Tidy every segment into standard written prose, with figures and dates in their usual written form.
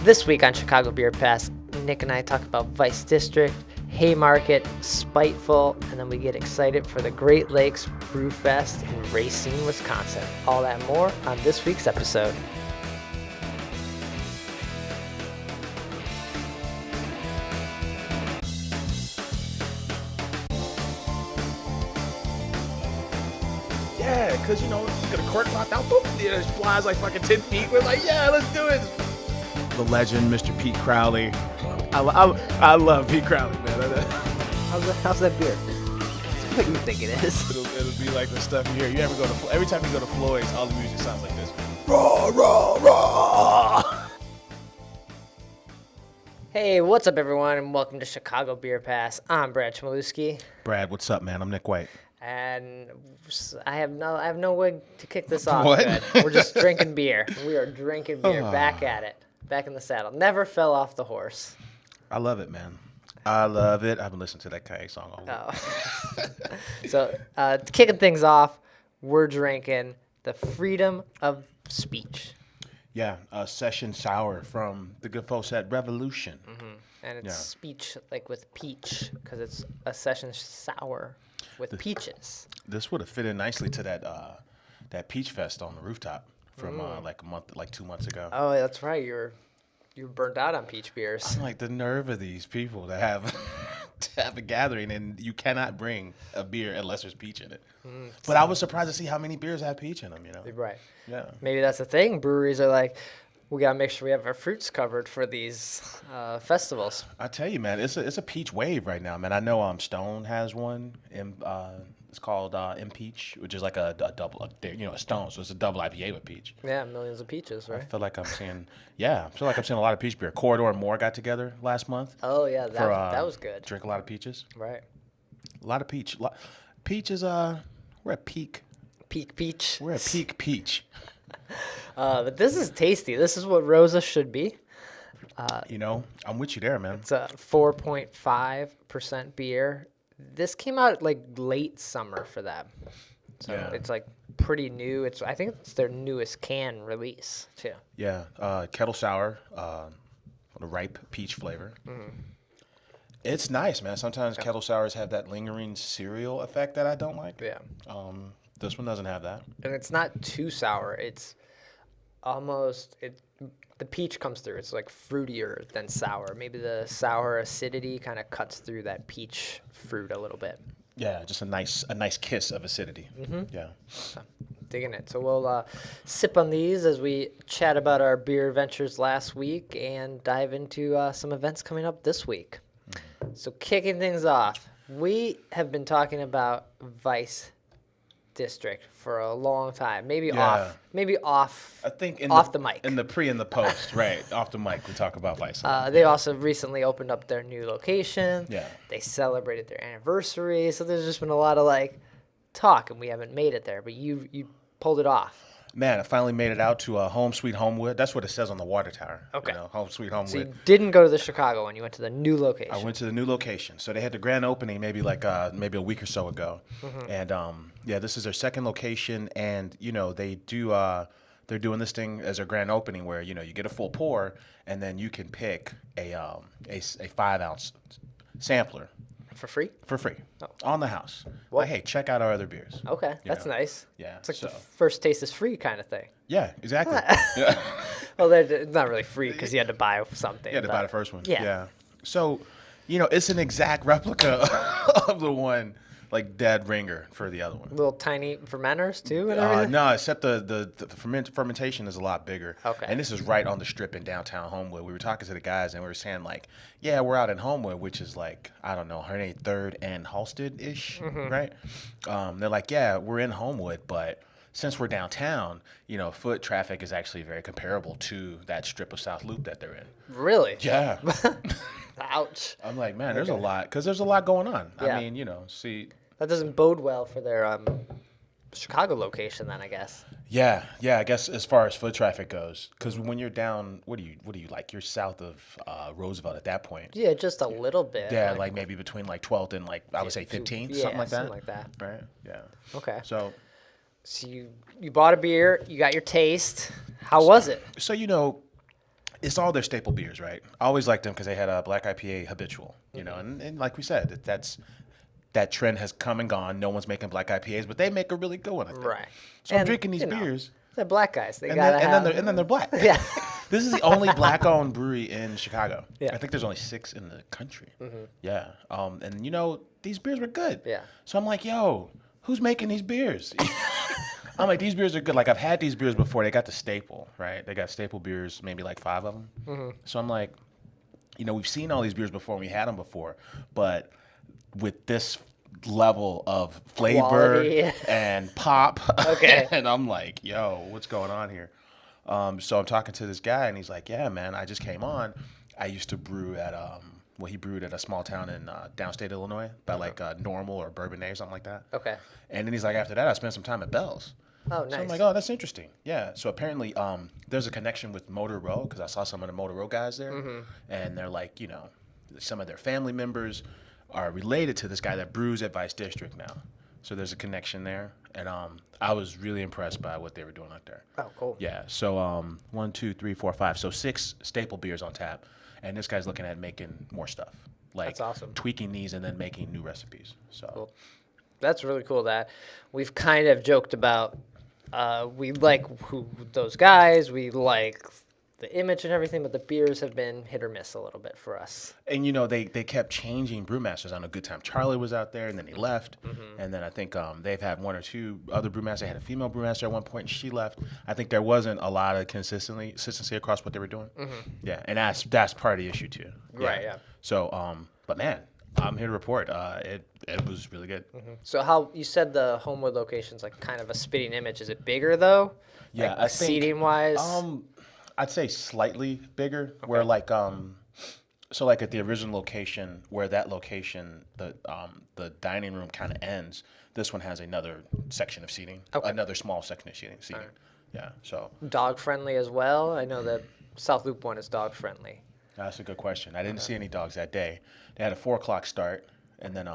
This week on Chicago Beer Pass, Nick and I talk about Vice District, Haymarket, Spiteful, and then we get excited for the Great Lakes Brew Fest in Racine, Wisconsin. All that and more on this week's episode. Yeah, because, you know, get a cork knocked out, boop, it just flies like fucking 10 feet. We're like, yeah, let's do it. The legend, Mr. Pete Crowley. I love Pete Crowley, man. How's that beer? It's what you think it is. It'll be like the stuff you hear. You ever go to, every time you go to Floyd's, all the music sounds like this. Raw, raw, raw. Hey, what's up, everyone, and welcome to Chicago Beer Pass. I'm Brad Chmielewski. Brad, what's up, man? I'm Nik White. And I have no way to kick this off. What? Good. We're just drinking beer. We are drinking beer. Back at it. Back in the saddle. Never fell off the horse. I love it, man. I love it. I've been listening to that Kaye song all week. So, kicking things off, we're drinking the Freedom of Speech. Yeah, a session sour from the good folks at Revolution. Mm-hmm. And it's speech like with peach because it's a session sour with peaches. This would have fit in nicely to that Peach Fest on the rooftop from like 2 months ago. Oh, that's right. You're burnt out on peach beers. I'm like, the nerve of these people to have a gathering and you cannot bring a beer unless there's peach in it. But I was surprised to see how many beers have peach in them, you know? Right. Yeah. Maybe that's the thing. Breweries are like, we got to make sure we have our fruits covered for these festivals. I tell you, man, it's a peach wave right now, man. I know Stone has one. It's called Impeach, which is like a double, a Stone. So it's a double IPA with peach. Yeah, millions of peaches, right? I feel like I'm seeing a lot of peach beer. Corridor and More got together last month. Oh, yeah, that was good. Drink a lot of peaches. Right. A lot of peach. Peach is, we're at peak. Peak peach. We're at peak peach. But this is tasty. This is what Rosa should be. I'm with you there, man. It's a 4.5% beer. This came out like late summer for them. So It's like pretty new. I think it's their newest can release too. Yeah, kettle sour, a ripe peach flavor. Mm-hmm. It's nice, man. Sometimes kettle sours have that lingering cereal effect that I don't like. Yeah. This one doesn't have that. And it's not too sour. It's almost the peach comes through. It's like fruitier than sour. Maybe the sour acidity kind of cuts through that peach fruit a little bit. Yeah, just a nice kiss of acidity. Mm-hmm. Yeah. So, digging it. So we'll sip on these as we chat about our beer adventures last week and dive into some events coming up this week. Mm-hmm. So kicking things off, we have been talking about Vice District for a long time. Maybe off. I think off the mic. In the pre and the post, right? Off the mic, we talk about Vice. They also recently opened up their new location. Yeah. They celebrated their anniversary, so there's just been a lot of talk, and we haven't made it there. But you pulled it off. Man, I finally made it out to Home Sweet Homewood. That's what it says on the water tower. Okay. Home Sweet Homewood. So you didn't go to the Chicago one. You went to the new location. I went to the new location. So they had the grand opening maybe a week or so ago. Mm-hmm. And this is their second location. And, they do they're doing this thing as their grand opening where, you get a full pour and then you can pick a 5-ounce sampler. For free? For free. Oh. On the house. Well, hey, check out our other beers. Okay, that's nice. Yeah. It's like the first taste is free kind of thing. Yeah, exactly. Yeah. Well, it's not really free because you had to buy something. You had to buy the first one. Yeah. So, it's an exact replica of the one, dead ringer for the other one. Little tiny fermenters too and everything? No, except the fermentation is a lot bigger. Okay. And this is right on the strip in downtown Homewood. We were talking to the guys and we were saying we're out in Homewood, which is 183rd and Halsted-ish, mm-hmm. right? They're like, yeah, we're in Homewood, but since we're downtown, foot traffic is actually very comparable to that strip of South Loop that they're in. Really? Yeah. Ouch. I'm like, man, there's a lot, because there's a lot going on. Yeah. I mean, see. That doesn't bode well for their Chicago location then, I guess. Yeah, I guess as far as foot traffic goes, because when you're down, what do you like? You're south of Roosevelt at that point. Yeah, just a little bit. Yeah, maybe between 12th and I would say 15th, something like that. Something like that. Right. Yeah. Okay. So you bought a beer, you got your taste. How was it? So it's all their staple beers, right? I always liked them because they had a black IPA habitual, you know, and like we said, that trend has come and gone. No one's making black IPAs, but they make a really good one, I think. Right. So I'm drinking these beers. They're black guys. They And gotta have. then they're black. Yeah. This is the only black-owned brewery in Chicago. Yeah. I think there's only 6 in the country. Yeah. And you know, these beers were good. Yeah. So I'm like, yo, who's making these beers? I'm like, these beers are good. Like, I've had these beers before. They got the staple, right? They got staple beers, maybe like 5 of them. So I'm like, you know, we've seen all these beers before and we had them before, but with this level of flavor Quality. and pop, Okay. and I'm like, yo, what's going on here? So I'm talking to this guy and he's like, yeah, man, I just came on. I used to brew at, he brewed at a small town in downstate Illinois by like Normal or Bourbonnais, something like that. Okay. And then he's like, after that, I spent some time at Bell's. Oh, nice. So I'm like, oh, that's interesting. Yeah. So apparently, there's a connection with Motor Row because I saw some of the Motor Row guys there, and they're like, you know, some of their family members are related to this guy that brews at Vice District now. So there's a connection there, and I was really impressed by what they were doing out there. Oh, cool. Yeah. So 1, 2, 3, 4, 5. So 6 staple beers on tap, and this guy's looking at making more stuff, like That's awesome. tweaking these and then making new recipes. So. Cool. That's really cool that we've kind of joked about we like those guys, we like the image and everything, but the beers have been hit or miss a little bit for us. And, you know, they kept changing brewmasters. I know Good Time Charlie was out there, and then he left. And then I think they've had 1 or 2 other brewmasters. They had a female brewmaster at one point, and she left. I think there wasn't a lot of consistency across what they were doing. Yeah, and that's part of the issue, too. Right, yeah. So, but, man, I'm here to report. It was really good. So how you said the Homewood location's like kind of a spitting image. Is it bigger though? Yeah, like I think, seating wise. I'd say slightly bigger. Where like so like at the original location, where that location the dining room kind of ends, this one has another section of seating. Okay. Another small section of seating. Right. Yeah. So Dog friendly as well. I know the South Loop one is dog friendly. that's a good question. I didn't see any dogs that day. They had a 4:00 start, and then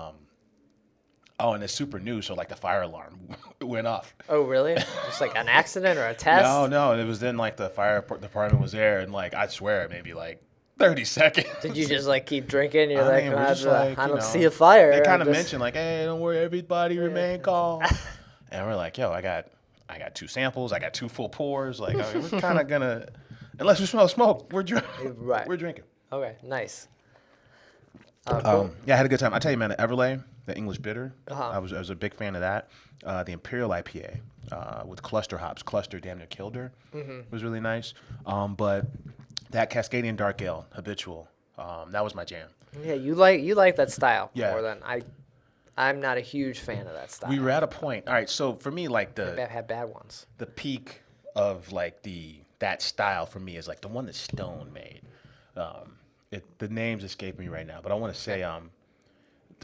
and it's super new, so like the fire alarm went off. Oh really? Just like an accident or a test? No, it was then like the fire department was there, and like I swear maybe like 30 seconds. Did you just like keep drinking? You're I mean, we're just like, I you don't know, see a fire. They kind of just... mentioned like, hey, don't worry, everybody remain calm. And we're like, yo, I got 2 samples, I got 2 full pours. Like I mean, we're kind of gonna, unless we smell smoke, we're drinking. Right. We're drinking. Okay, nice. Cool. Yeah, I had a good time. I tell you, man, the Everlay, the English bitter, Uh-huh. I was a big fan of that. The Imperial IPA with cluster hops, cluster damn near killed her, was really nice. But that Cascadian Dark Ale, habitual, that was my jam. Yeah, you like that style Yeah. more than I'm not a huge fan of that style. We were at a point. All right, so for me, like I've had bad ones. the peak of like that style for me is like the one that Stone made. The name's escaping me right now, but I want to say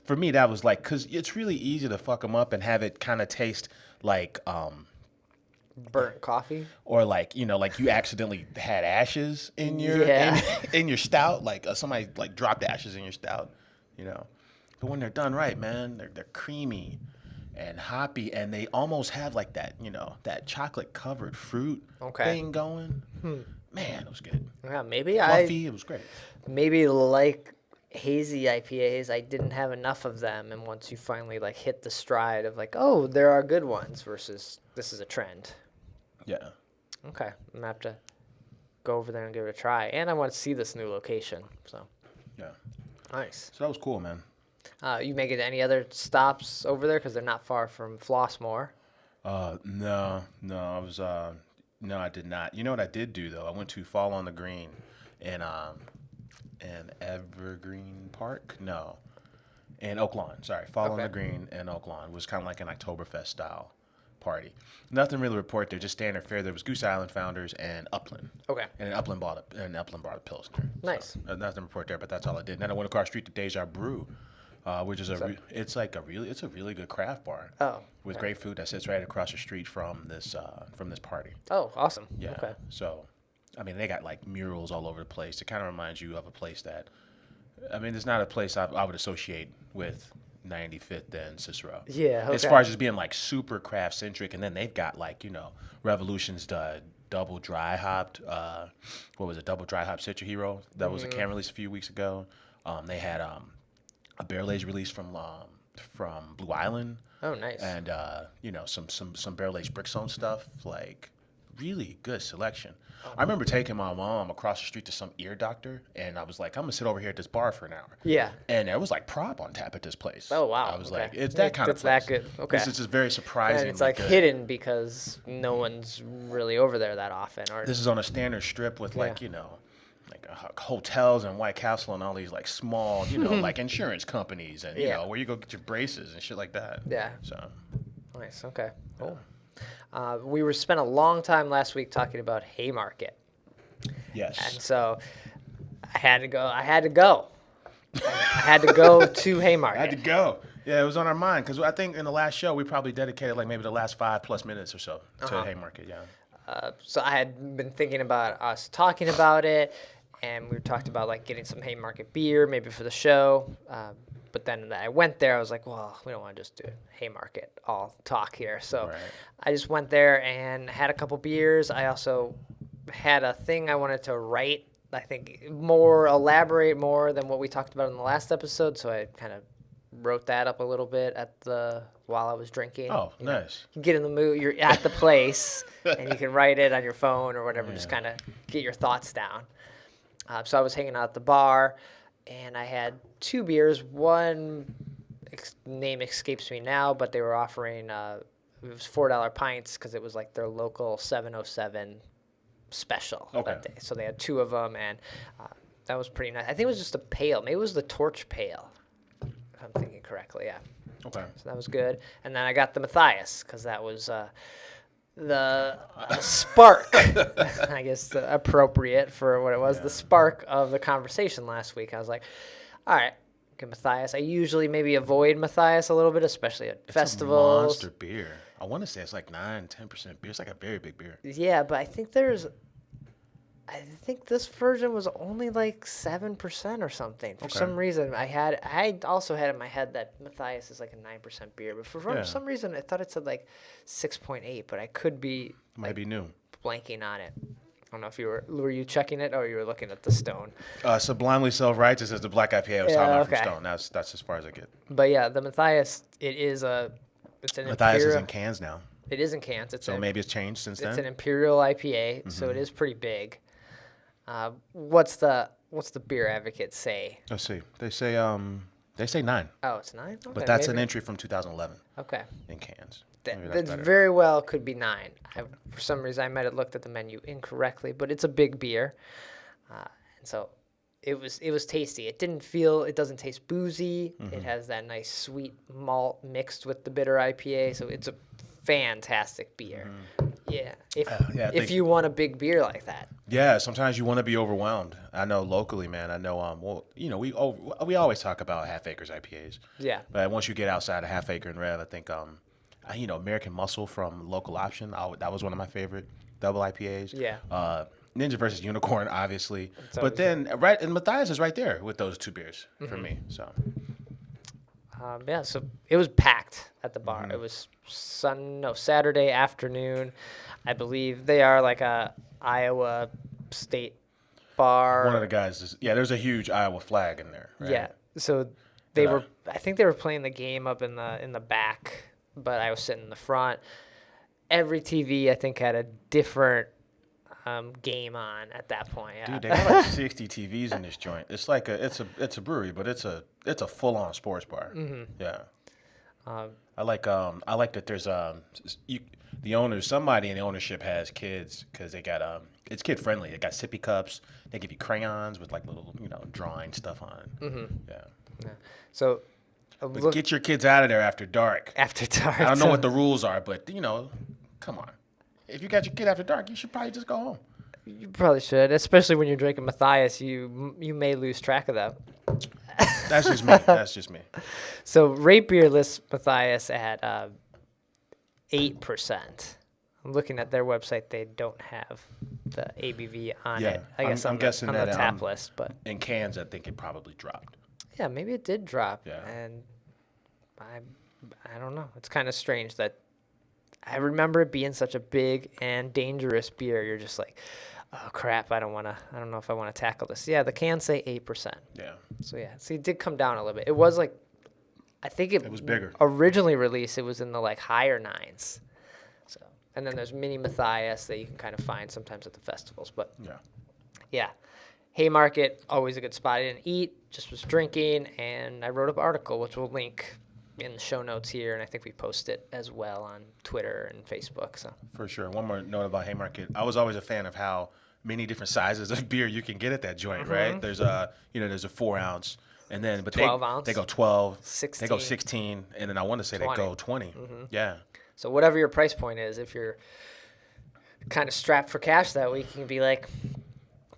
for me that was like, because it's really easy to fuck them up and have it kind of taste like Burnt coffee. or like, you know, like you accidentally had ashes in your in your stout, like somebody like dropped ashes in your stout, you know. But when they're done right, man, they're creamy and hoppy, and they almost have like that, you know, that chocolate covered fruit thing going. Man, it was good. Yeah, maybe Fluffy, it was great. maybe like hazy IPAs, I didn't have enough of them, and once you finally like hit the stride of like, oh, there are good ones versus this is a trend. Yeah. Okay, I'm gonna have to go over there and give it a try, and I want to see this new location. So Yeah. nice. So that was cool, man. You making any other stops over there because they're not far from Flossmoor? No, I was no, I did not. You know what I did do though? I went to Fall on the Green in Evergreen Park. No, in Oak Lawn. Sorry, Fall on the Green in Oak Lawn. It was kind of like an Oktoberfest style party. Nothing really to report there. Just standard fare. There was Goose Island Founders and Upland. Okay. And Upland bought a Pilsner. Nice. So, nothing to report there, but that's all I did. And then I went across the street to Deja Brew, which is it's a really good craft bar. Oh. With great food that sits right across the street from this party. Oh, awesome. Yeah. Okay. So, I mean, they got like murals all over the place. It kind of reminds you of a place that, I mean, it's not a place I would associate with 95th and Cicero. Yeah. Okay. As far as just being like super craft centric, and then they've got like, you know, Revolution's double dry hopped. What was it? Double dry hop Citra Hero. That was a can release a few weeks ago. They had a barrel aged release from Blue Island. Oh, nice. And some barrel aged Brickstone stuff. Like really good selection. I remember taking my mom across the street to some ear doctor, and I was like, I'm gonna sit over here at this bar for an hour. Yeah. And there was like prop on tap at this place. Oh, wow. I was Okay. like, it's that kind of It's place. that good. Okay. This is just very surprising. And it's like good. hidden because no one's really over there that often. Or This is on a standard strip with like hotels and White Castle and all these like small, like insurance companies and you know where you go get your braces and shit like that. Yeah. So Nice. Okay. Cool. We spent a long time last week talking about Haymarket, yes. and so I had to go. I had to go to Haymarket. I had to go. Yeah, it was on our mind because I think in the last show we probably dedicated like maybe the last 5+ minutes or so to Haymarket. Yeah. So I had been thinking about us talking about it, and we talked about like getting some Haymarket beer maybe for the show. But then I went there. I was like, well, we don't want to just do Haymarket all talk here. So I just went there and had a couple beers. I also had a thing I wanted to write, I think elaborate more than what we talked about in the last episode. So I kind of wrote that up a little bit while I was drinking. Oh, nice. You get in the mood. You're at the place, and you can write it on your phone or whatever. Just kind of get your thoughts down. So I was hanging out at the bar, and I had 2 beers. One name escapes me now, but they were offering it was $4 pints because it was like their local 707 special that day. So they had 2 of them, and that was pretty nice. I think it was just a pale. Maybe it was the Torch Pale, if I'm thinking correctly. Yeah. Okay. So that was good. And then I got the Mathias because that was the spark, I guess, appropriate for what it was, the spark of the conversation last week. I was like, all right, get Mathias. I usually maybe avoid Mathias a little bit, especially at festivals. It's a monster beer. I want to say it's like 9-10% beer. It's like a very big beer. Yeah, but I think this version was only like 7% or something. For some reason, I also had in my head that Mathias is like a 9% beer, but for some reason, I thought it said like 6.8, but I could be Might be new. blanking on it. I don't know if were you checking it or you were looking at the Stone. Sublimely Self-Righteous is the black IPA I was talking about from Stone. That's as far as I get. But yeah, the Mathias, it's an Mathias is Imperial. in cans now. It is in cans. So maybe it's changed since then. It's an Imperial IPA, so it is pretty big. What's the Beer Advocate say? Let's see. They say 9. Oh, it's 9? Okay, But that's an entry from 2011 okay. in cans. That very well could be 9. For some reason, I might have looked at the menu incorrectly, but it's a big beer, and so it was tasty. It doesn't taste boozy. It has that nice sweet malt mixed with the bitter IPA, so it's a fantastic beer. Yeah, if you want a big beer like that. Yeah, sometimes you want to be overwhelmed. I know locally, man. I know, we always talk about Half Acres IPAs. Yeah. But once you get outside of Half Acre and Rev, I think, American Muscle from Local Option, that was one of my favorite double IPAs. Yeah. Ninja versus Unicorn, obviously. But then, and Mathias is right there with those 2 beers for me. So. So it was packed at the bar. It was Saturday afternoon. I believe they are like a Iowa State bar. One of the guys there's a huge Iowa flag in there. Right? Yeah. So I think they were playing the game up in the back, but I was sitting in the front. Every TV I think had a different game on at that point. Yeah. Dude, they got like 60 TVs in this joint. It's like it's a brewery, but it's a full-on sports bar. Yeah. I like that there's the owners, somebody in the ownership has kids because they got it's kid friendly. They got sippy cups. They give you crayons with like little drawing stuff on it. Yeah. So But get your kids out of there after dark. After dark. I don't know what the rules are, but come on. If you got your kid after dark, you should probably just go home. You probably should, especially when you're drinking Mathias. You may lose track of that. That's just me. So rate beer lists Mathias at 8%. I'm looking at their website; they don't have the ABV on it. I guess I'm guessing on that the tap list, but in cans, I think it probably dropped. Yeah, maybe it did drop. Yeah. And I don't know. It's kind of strange that I remember it being such a big and dangerous beer. You're just like, oh crap, I don't know if I want to tackle this. Yeah, the cans say 8%. Yeah. So yeah, see, it did come down a little bit. It was like, I think it was bigger. Originally released, it was in the like higher 9s. So, and then there's mini Mathias that you can kind of find sometimes at the festivals. But yeah, Haymarket, always a good spot. I didn't eat, just was drinking, and I wrote up an article, which we'll link in the show notes here, and I think we post it as well on Twitter and Facebook. So For sure. One more note about Haymarket. I was always a fan of how many different sizes of beer you can get at that joint, right? There's there's a 4 ounce, and then but 12 ounce. They go 12, 16. they go 16, and then I want to say 20. they go 20. Yeah. So whatever your price point is, if you're kind of strapped for cash that week, you can be like,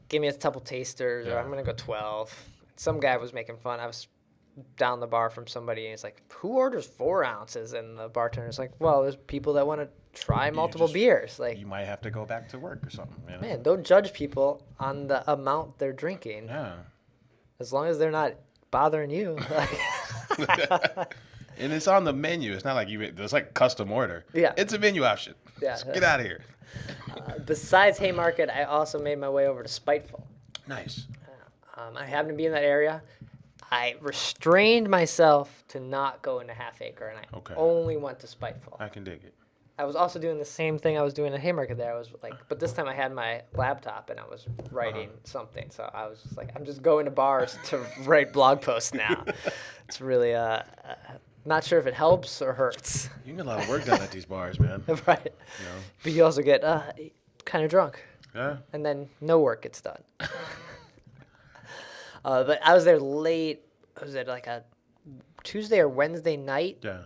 give me a couple tasters, or I'm going to go 12. Some guy was making fun. I was down the bar from somebody, and he's like, who orders 4 ounces? And the bartender's like, well, there's people that want to try multiple beers. Like, you might have to go back to work or something. You know? Man, don't judge people on the amount they're drinking. Yeah. As long as they're not bothering you. And it's on the menu. It's not like it's like custom order. Yeah. It's a menu option. Yeah. So get out of here. Besides Haymarket, I also made my way over to Spiteful. Nice. I happened to be in that area. I restrained myself to not go into Half Acre, and I only went to Spiteful. I can dig it. I was also doing the same thing I was doing at Haymarket there. I was like, but this time I had my laptop and I was writing something. So I was just like, I'm just going to bars to write blog posts now. It's really not sure if it helps or hurts. You get a lot of work done at these bars, man. Right. You know? But you also get kind of drunk. Yeah. And then no work gets done. But I was there late. Was it like a Tuesday or Wednesday night? Yeah.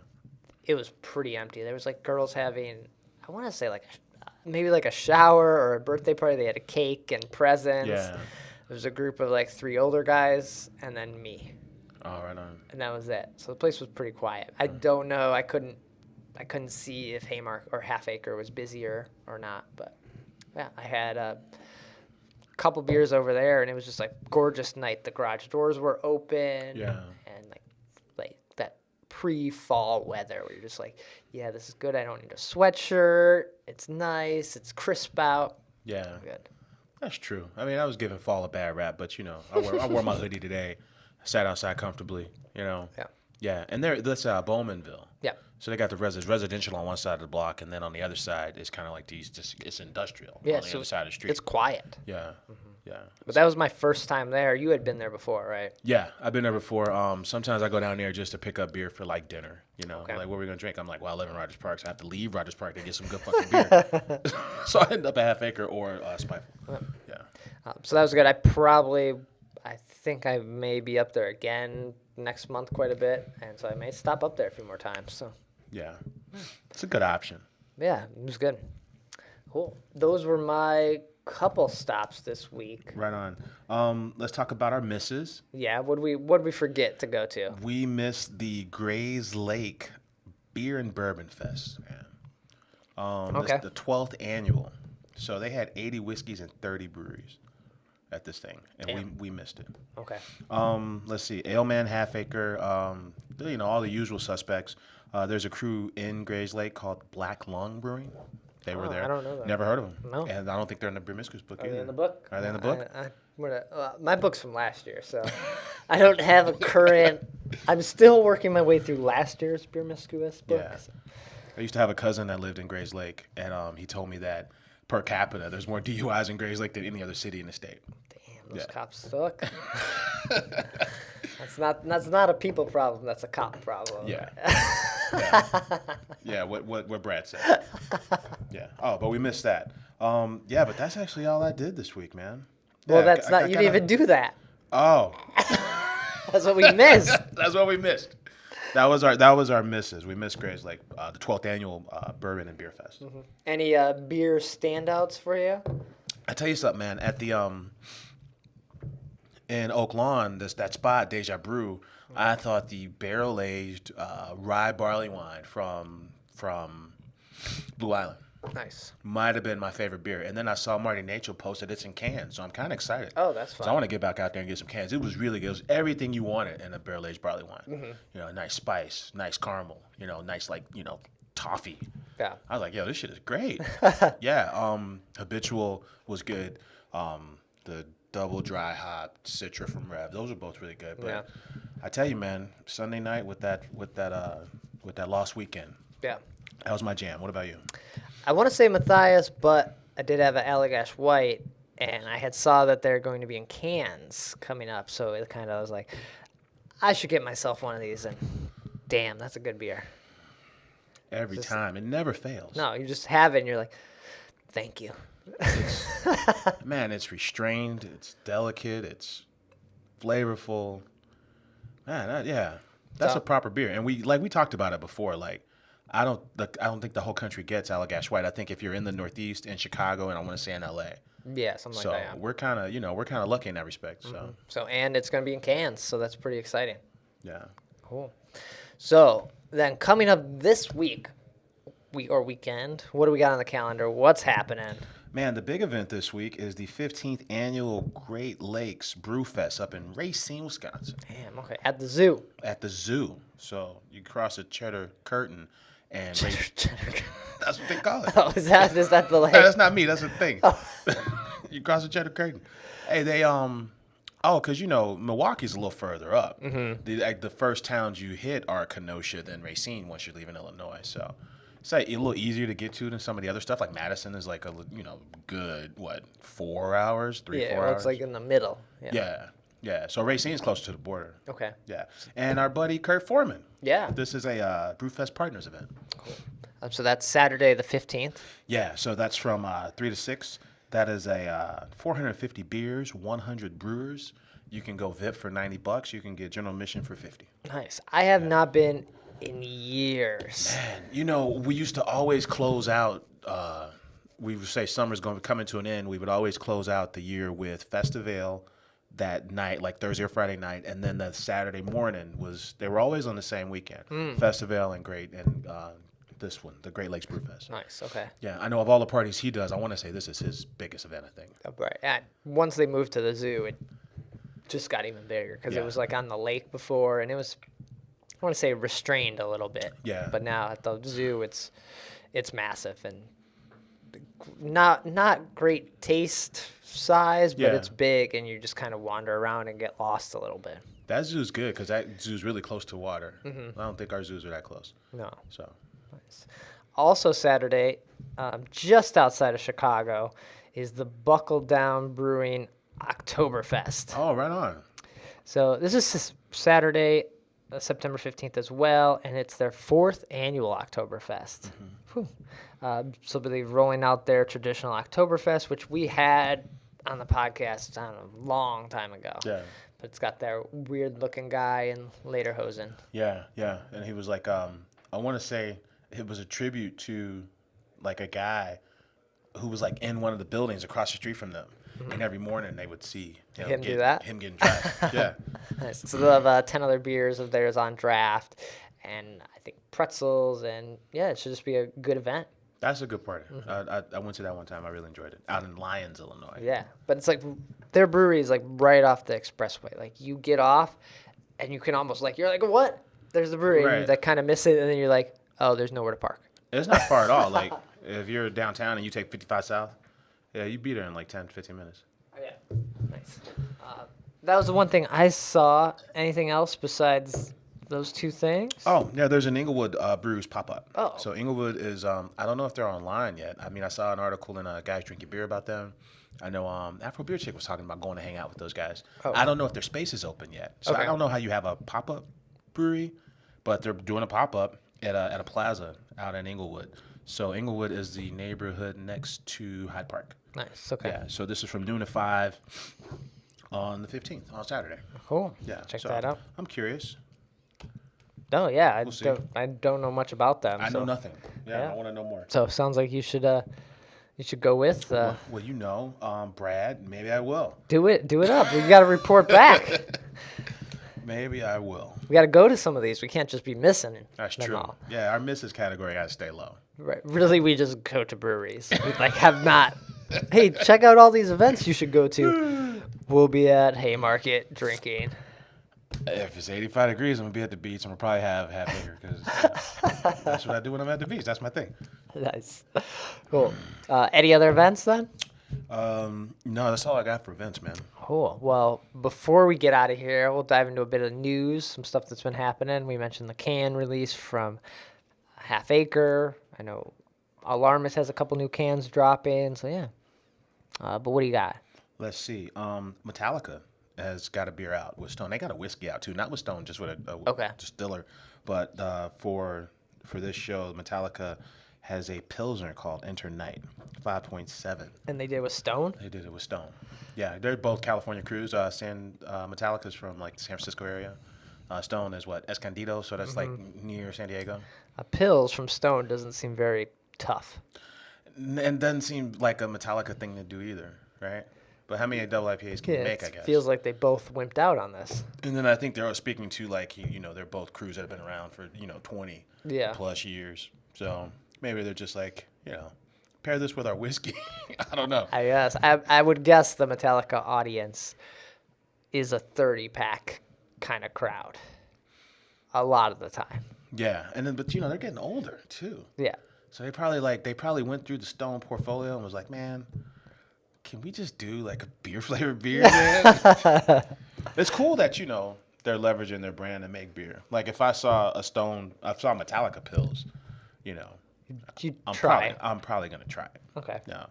It was pretty empty. There was like girls having, I want to say like maybe like a shower or a birthday party. They had a cake and presents. Yeah. There was a group of like 3 older guys and then me. Oh, right on. And that was it. So the place was pretty quiet. I don't know. I couldn't see if Haymarket or Half Acre was busier or not. But yeah, I had a couple beers over there, and it was just like gorgeous night. The garage doors were open. Yeah. And like that pre-fall weather where you're just like, yeah, this is good. I don't need a sweatshirt. It's nice. It's crisp out. Yeah. Good. That's true. I mean, I was giving fall a bad rap, but I wore my hoodie today. I sat outside comfortably. Yeah. Yeah, and that's Bowmanville. Yeah. So they got the residential on one side of the block, and then on the other side it's kind of like it's industrial. Yeah. On the other side of the street. It's quiet. Yeah. Yeah. But that was my first time there. You had been there before, right? Yeah, I've been there before. Sometimes I go down there just to pick up beer for like dinner. Okay. Like what are we gonna drink? I'm like, well, I live in Rogers Park, so I have to leave Rogers Park to get some good fucking beer. So I end up at Half Acre or Spiteful. Yeah. So that was good. I think I may be up there again next month quite a bit, and so I may stop up there a few more times. So. Yeah, it's a good option. Yeah, it was good. Cool. Those were my couple stops this week. Right on. Let's talk about our misses. Yeah, what'd we forget to go to? We missed the Great Lakes Beer and Bourbon Fest, man. Okay. It's the 12th annual. So they had 80 whiskeys and 30 breweries at this thing, and we missed it. Okay. Let's see. Aleman, Half Acre, all the usual suspects. There's a crew in Great Lakes called Black Lung Brewing. They were there. I don't know that. Never heard of them. No. And I don't think they're in the Beer Miscues book either. Are they in the book? Are they in the book? My book's from last year, so I don't have a current. I'm still working my way through last year's Beer Miscues book. Yeah. I used to have a cousin that lived in Great Lakes, and he told me that per capita, there's more DUIs in Great Lakes than any other city in the state. Damn, those cops suck. That's not a people problem. That's a cop problem. Yeah. Yeah. What Brad said. Yeah. Oh, but we missed that. Yeah, but that's actually all I did this week, man. Well, Yeah, that's not. You didn't even do that. Oh. That's what we missed. That's what we missed. That was our misses. We missed Great Lakes, the 12th annual Bourbon and Beer Fest. Mm-hmm. Any beer standouts for you? I tell you something, man. At the in Oak Lawn, that spot, Deja Brew, I thought the barrel aged rye barley wine from Blue Island might have been my favorite beer. And then I saw Marty Nacho posted it's in cans, so I'm kind of excited. Oh, that's fun. So I want to get back out there and get some cans. It was really good. It was everything you wanted in a barrel aged barley wine. Mm-hmm. Nice spice, nice caramel. Nice toffee. Yeah. I was like, yo, this shit is great. Yeah. Habitual was good. The double dry hop Citra from Rev, those are both really good. But I tell you, man, Sunday night with that Lost Weekend. Yeah. That was my jam. What about you? I want to say Mathias, but I did have an Allagash White, and I had saw that they're going to be in cans coming up, so it kind of was like, I should get myself one of these, and damn, that's a good beer. Every time. It never fails. No, you just have it, and you're like, thank you. Man, it's restrained. It's delicate. It's flavorful. Man, that's a proper beer. And we talked about it before. Like, I don't think the whole country gets Allagash White. I think if you're in the Northeast, in Chicago, and I want to say in LA. Yeah, something like that. So we're kind of lucky in that respect. So. So, and it's going to be in cans, so that's pretty exciting. Yeah. Cool. So then coming up this week, weekend, what do we got on the calendar? What's happening? Man, the big event this week is the 15th annual Great Lakes Brew Fest up in Racine, Wisconsin. Damn, okay. At the zoo. At the zoo. So you cross a cheddar curtain and that's what they call it. Oh, is that the like? No, that's not me. That's the thing. Oh. You cross a cheddar curtain. Hey, they because Milwaukee's a little further up. Mm-hmm. The first towns you hit are Kenosha, then Racine once you're leaving Illinois. So it's like a little easier to get to than some of the other stuff. Like Madison is like a good 4 hours, 4 hours. It's like in the middle. Yeah. So Racine's close to the border. Okay. Yeah, and our buddy Kurt Foreman. Yeah. This is a Brewfest Partners event. Cool. So that's Saturday the 15th. Yeah. So that's from 3 to 6. That is a 450 beers, 100 brewers. You can go VIP for $90. You can get general admission for $50. Nice. I have not been in years. Man, we used to always close out. We would say summer's going to come to an end. We would always close out the year with Festival that night, like Thursday or Friday night, and then the Saturday morning they were always on the same weekend. Festival and this one, the Great Lakes Brew Fest. Nice, okay. Yeah, I know of all the parties he does, I want to say this is his biggest event, I think. Oh, right. And once they moved to the zoo, it just got even bigger because it was like on the lake before, and it was, I want to say, restrained a little bit. Yeah. But now at the zoo, it's massive and not great taste size, but it's big, and you just kind of wander around and get lost a little bit. That zoo's good because that zoo's really close to water. Mm-hmm. I don't think our zoos are that close. No. So. Nice. Also Saturday, just outside of Chicago, is the Buckle Down Brewing Oktoberfest. Oh, right on. So this is Saturday, September 15th as well, and it's their 4th annual Oktoberfest. Mm-hmm. So they're rolling out their traditional Oktoberfest, which we had on the podcast a long time ago. Yeah. But it's got that weird-looking guy in lederhosen. Yeah. And he was like, I want to say it was a tribute to like a guy who was like in one of the buildings across the street from them. Mm-hmm. And every morning they would see him getting dressed. Yeah. Nice. So they'll have 10 other beers of theirs on draft, and I think pretzels, and it should just be a good event. That's a good party. Mm-hmm. I went to that one time. I really enjoyed it. Out in Lyons, Illinois. Yeah. But it's like their brewery is like right off the expressway. Like you get off and you can almost you're like, what? There's the brewery. Right. And you kind of miss it, and then you're like, oh, there's nowhere to park. It's not far at all. Like if you're downtown and you take 55 South, you'd be there in like 10, 15 minutes. Oh, yeah. Nice. That was the one thing I saw. Anything else besides those two things? Oh, yeah, there's an Inglewood Brews pop-up. Oh. So Inglewood is, I don't know if they're online yet. I mean, I saw an article in Guys Drinking Beer about them. I know Afro Beer Chick was talking about going to hang out with those guys. Oh. I don't know if their space is open yet. So I don't know how you have a pop-up brewery, but they're doing a pop-up at a plaza out in Inglewood. So Inglewood is the neighborhood next to Hyde Park. Nice, okay. Yeah, so this is from noon to 5 on the 15th, on Saturday. Cool. Yeah. Check that out. I'm curious. No, yeah, I don't know much about them. I know nothing. Yeah, I want to know more. So it sounds like you should go with. Well, Brad, maybe I will. Do it up. We got to report back. Maybe I will. We got to go to some of these. We can't just be missing. That's true. All. Yeah, our misses category got to stay low. Right. Really, we just go to breweries. We have not. Hey, check out all these events you should go to. We'll be at Haymarket drinking. If it's 85 degrees, I'm gonna be at the beach. I'm gonna probably have half acre because that's what I do when I'm at the beach. That's my thing. Nice. Cool. Any other events then? No, that's all I got for events, man. Cool. Well, before we get out of here, we'll dive into a bit of news, some stuff that's been happening. We mentioned the can release from Half Acre. I know Alarmist has a couple new cans dropping. So, yeah. But what do you got? Let's see. Metallica has got a beer out with Stone. They got a whiskey out too, not with Stone, just with a distiller. But for this show, Metallica has a Pilsner called Enter Night, 5.7. And they did it with Stone? They did it with Stone. Yeah, they're both California crews. Metallica's from like the San Francisco area. Stone is what? Escondido, so that's like near San Diego. A Pils from Stone doesn't seem very tough. And doesn't seem like a Metallica thing to do either, right? But how many double IPAs can you make, I guess? It feels like they both wimped out on this. And then I think they're speaking to, like, they're both crews that have been around for, 20 plus years. So maybe they're just like, pair this with our whiskey. I don't know. I guess. I would guess the Metallica audience is a 30-pack kind of crowd a lot of the time. Yeah. And then, but, they're getting older, too. Yeah. So they probably went through the Stone portfolio and was like, man, can we just do like a beer flavored beer, man? It's cool that, they're leveraging their brand to make beer. Like if I saw Metallica Pils, I'm probably going to try it. Okay. No.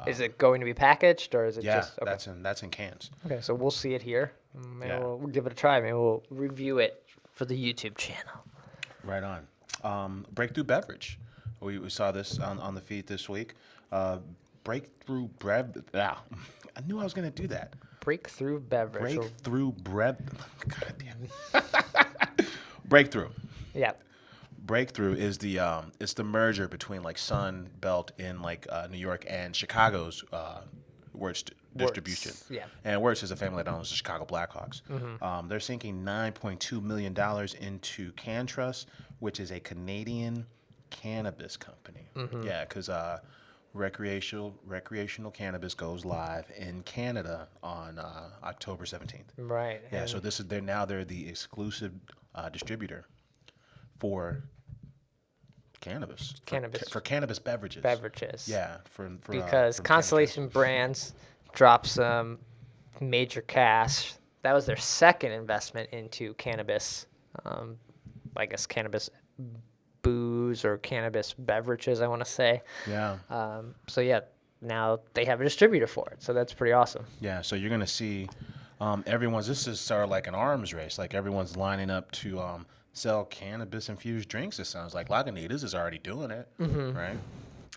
Is it going to be packaged or is it just? Yeah, that's in cans. Okay, so we'll see it here. Maybe we'll give it a try. Maybe we'll review it for the YouTube channel. Right on. Breakthrough Beverage. We saw this on the feed this week. Breakthrough Bread. I knew I was going to do that. Breakthrough Beverage. Breakthrough Bread. God damn. Breakthrough. Yeah. Breakthrough is it's the merger between like Sun Belt in like New York and Chicago's Wirtz distribution. Yeah. And Wirtz is a family that owns the Chicago Blackhawks. Mm-hmm. They're sinking $9.2 million into CanTrust, which is a Canadian cannabis company. Mm-hmm. Yeah, because recreational cannabis goes live in Canada on October 17th. Right. Yeah, so they're the exclusive distributor for cannabis. For cannabis beverages. Yeah, because Constellation Brands dropped some major cash. That was their second investment into cannabis. I guess cannabis booze or cannabis beverages, I want to say. Yeah. So yeah, now they have a distributor for it. So that's pretty awesome. Yeah. So you're gonna see, this is sort of like an arms race. Like everyone's lining up to sell cannabis infused drinks. It sounds like Lagunitas is already doing it, right?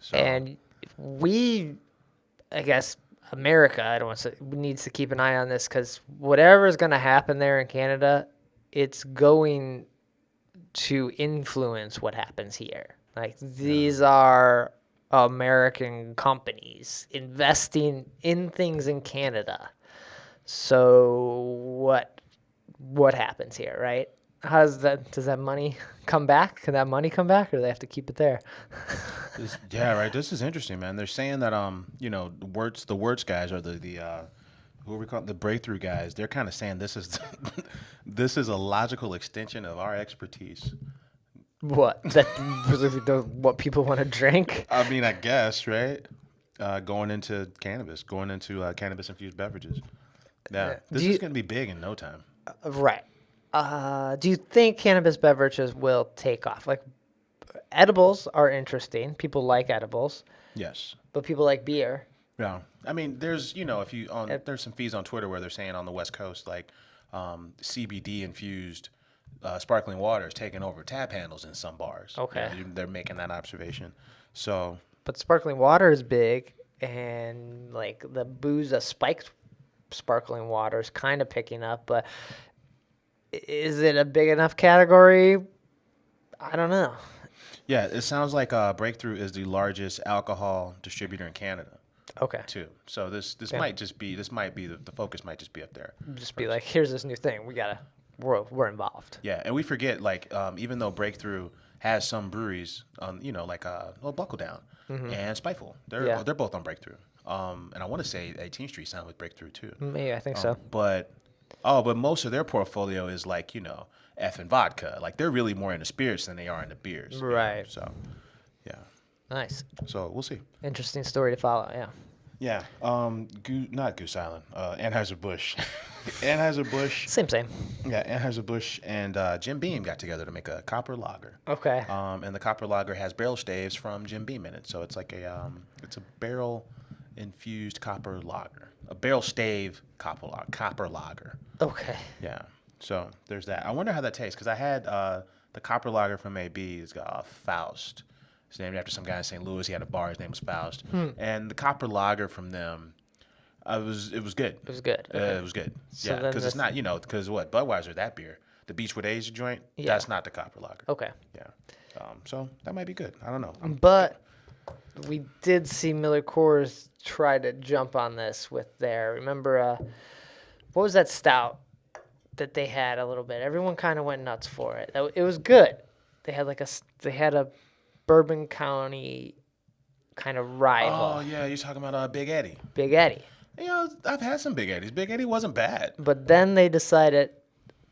So. And I guess America, I don't want to say, needs to keep an eye on this because whatever is going to happen there in Canada, it's going to influence what happens here. Like these are American companies investing in things in Canada. So what happens here, right? Does that money come back? Can that money come back, or do they have to keep it there? Yeah, right. This is interesting, man. They're saying that the Wirtz guys are the who are we calling the breakthrough guys. They're kind of saying this is a logical extension of our expertise. What? What people want to drink? I mean, I guess, right? Going into cannabis infused beverages. Yeah, this is going to be big in no time. Right. Do you think cannabis beverages will take off? Like, edibles are interesting. People like edibles. Yes. But people like beer. Yeah. I mean, there's, there's some feeds on Twitter where they're saying on the West Coast, like, CBD infused sparkling water is taking over tap handles in some bars. Okay. Yeah, they're making that observation. So. But sparkling water is big, and, like, the booze of spiked sparkling water is kind of picking up, but is it a big enough category? I don't know. Yeah, it sounds like Breakthrough is the largest alcohol distributor in Canada. Okay. Too. So this might be the focus might just be up there. Just be like, here's this new thing. We're involved. Yeah, and we forget even though Breakthrough has some breweries Buckle Down and Spiteful. They're both on Breakthrough. And I want to say 18th Street signed with Breakthrough too. Maybe I think so. But Oh, but most of their portfolio is like, F and vodka. Like they're really more into spirits than they are into beers. Right. So, yeah. Nice. So we'll see. Interesting story to follow. Yeah. Yeah. Not Goose Island. Anheuser-Busch. Anheuser-Busch. Same. Yeah, Anheuser-Busch and Jim Beam got together to make a copper lager. Okay. And the copper lager has barrel staves from Jim Beam in it. So it's like a barrel infused copper lager. A barrel stave copper lager. Okay. Yeah. So there's that. I wonder how that tastes because I had the copper lager from AB. It's got Faust. It's named after some guy in St. Louis. He had a bar. His name was Faust. And the copper lager from them, it was good. It was good. Okay. It was good. So Yeah, then because it's not, because what? Budweiser, that beer, the Beachwood Asia joint, that's not the copper lager. Okay. Yeah. So that might be good. I don't know. But we did see Miller Coors try to jump on this with remember, what was that stout that they had a little bit? Everyone kind of went nuts for it. It was good. They had a Bourbon County kind of rival. Oh, yeah, you're talking about Big Eddie. Big Eddie. I've had some Big Eddies. Big Eddie wasn't bad. But then they decided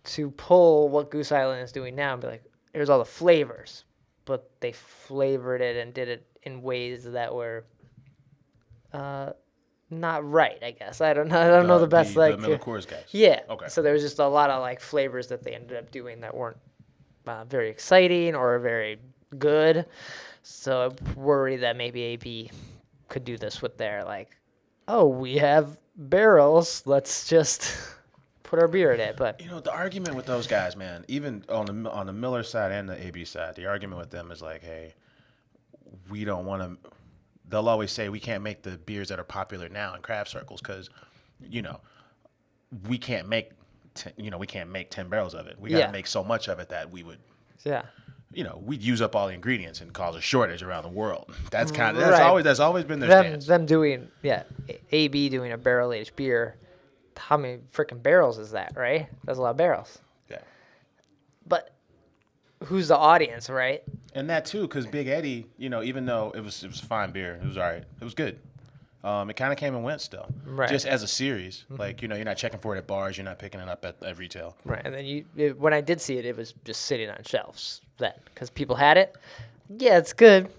to pull what Goose Island is doing now and be like, here's all the flavors. But they flavored it and did it in ways that were not right, I guess. I don't know the best. The Miller Coors guys. Yeah. Okay. So there was just a lot of flavors that they ended up doing that weren't very exciting or very good. So I worry that maybe AB could do this with their we have barrels. Let's just put our beer in it. But the argument with those guys, man, even on the Miller side and the AB side, the argument with them is hey, we don't want to. They'll always say we can't make the beers that are popular now in craft circles because, we can't make, we can't make 10 barrels of it. We got to make so much of it that we would. Yeah. We'd use up all the ingredients and cause a shortage around the world. That's Right. that's always been their stance. Them doing AB doing a barrel aged beer. How many freaking barrels is that? Right, that's a lot of barrels. Yeah, but who's the audience, right? And that too, because Big Eddie, even though it was fine beer, it was all right. It was good. It kind of came and went still, right? Just as a series, you're not checking for it at bars, you're not picking it up at retail, right? And then when I did see it, it was just sitting on shelves. Because people had it. Yeah, it's good,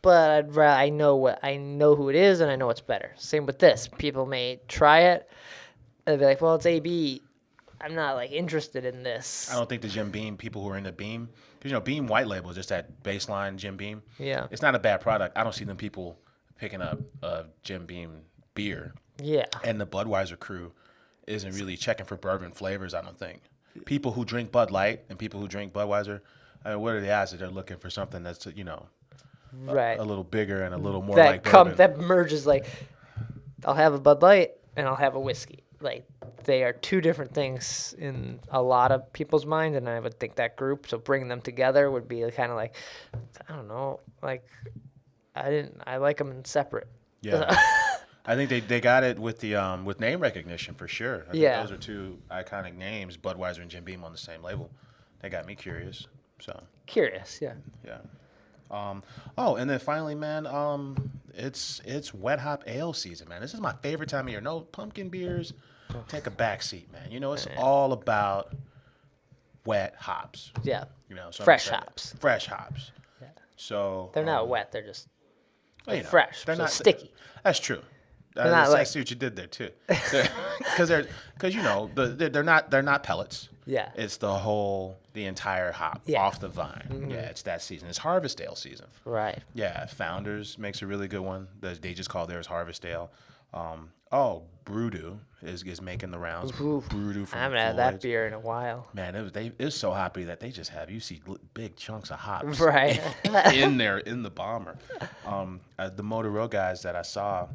but I know who it is, and I know it's better. Same with this. People may try it, and be like, "Well, it's AB. I'm not interested in this." I don't think the Jim Beam people who are into Beam, because Beam White Label is just that baseline Jim Beam. Yeah, it's not a bad product. I don't see them people picking up Jim Beam beer. Yeah, and the Budweiser crew isn't really checking for bourbon flavors. I don't think people who drink Bud Light and people who drink Budweiser. I mean, what are the odds that they're looking for something that's right, a little bigger and a little more like bourbon? That merges I'll have a Bud Light and I'll have a whiskey. They are two different things in a lot of people's mind, and I would think that group. So bringing them together would be kind of I don't know, I like them separate. Yeah. I think they got it with the with name recognition for sure. I think those are two iconic names, Budweiser and Jim Beam on the same label. They got me curious. So curious, yeah. Yeah. And then finally, man, it's wet hop ale season, man. This is my favorite time of year. No pumpkin beers. Take a back seat, man. It's all about wet hops. Yeah. So fresh hops. Fresh hops. Yeah. So they're not wet. They're just fresh. They're not sticky. That's true. I see what you did there too. Because they're not pellets. Yeah. It's the entire hop off the vine. Mm-hmm. Yeah, it's that season. It's harvest ale season. Right. Yeah, Founders makes a really good one. They just call theirs harvest ale. Brewdoo is making the rounds. Brewdoo from I haven't had that beer in a while. Man, it was so hoppy that they just have big chunks of hops right in there in the bomber. The Motor Row guys that I saw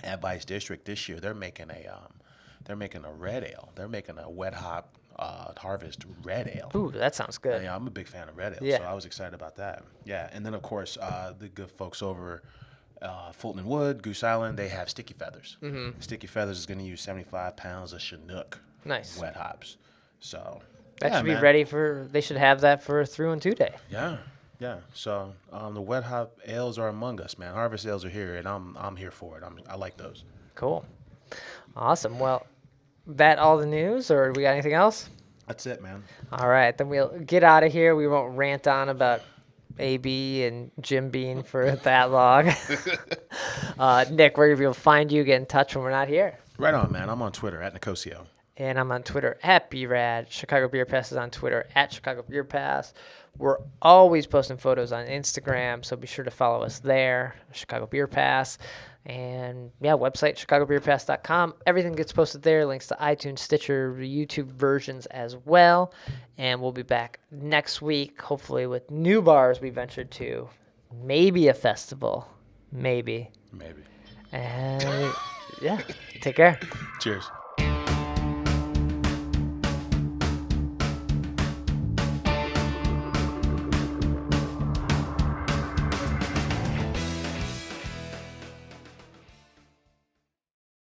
at Vice District this year, they're making a red ale. They're making a wet hop harvest red ale. Ooh, that sounds good. Yeah, I'm a big fan of red ale, yeah. So I was excited about that. Yeah, and then of course the good folks over Fulton and Wood, Goose Island, they have Sticky Feathers. Mm-hmm. Sticky Feathers is going to use 75 pounds of Chinook nice wet hops. So that should be ready they should have that for 3 and 2 day. Yeah. Yeah, so the wet hop ales are among us, man. Harvest ales are here, and I'm here for it. I like those. Cool, awesome. Well, that all the news, or we got anything else? That's it, man. All right, then we'll get out of here. We won't rant on about AB and Jim Beam for that long. Nick, where will find you? Get in touch when we're not here. Right on, man. I'm on Twitter at Nicosio. And I'm on Twitter at BRAD. Chicago Beer Pass is on Twitter at Chicago Beer Pass. We're always posting photos on Instagram, so be sure to follow us there, Chicago Beer Pass. And, yeah, website, chicagobeerpass.com. Everything gets posted there. Links to iTunes, Stitcher, YouTube versions as well. And we'll be back next week, hopefully with new bars we ventured to. Maybe a festival. Maybe. Maybe. And, yeah, take care. Cheers.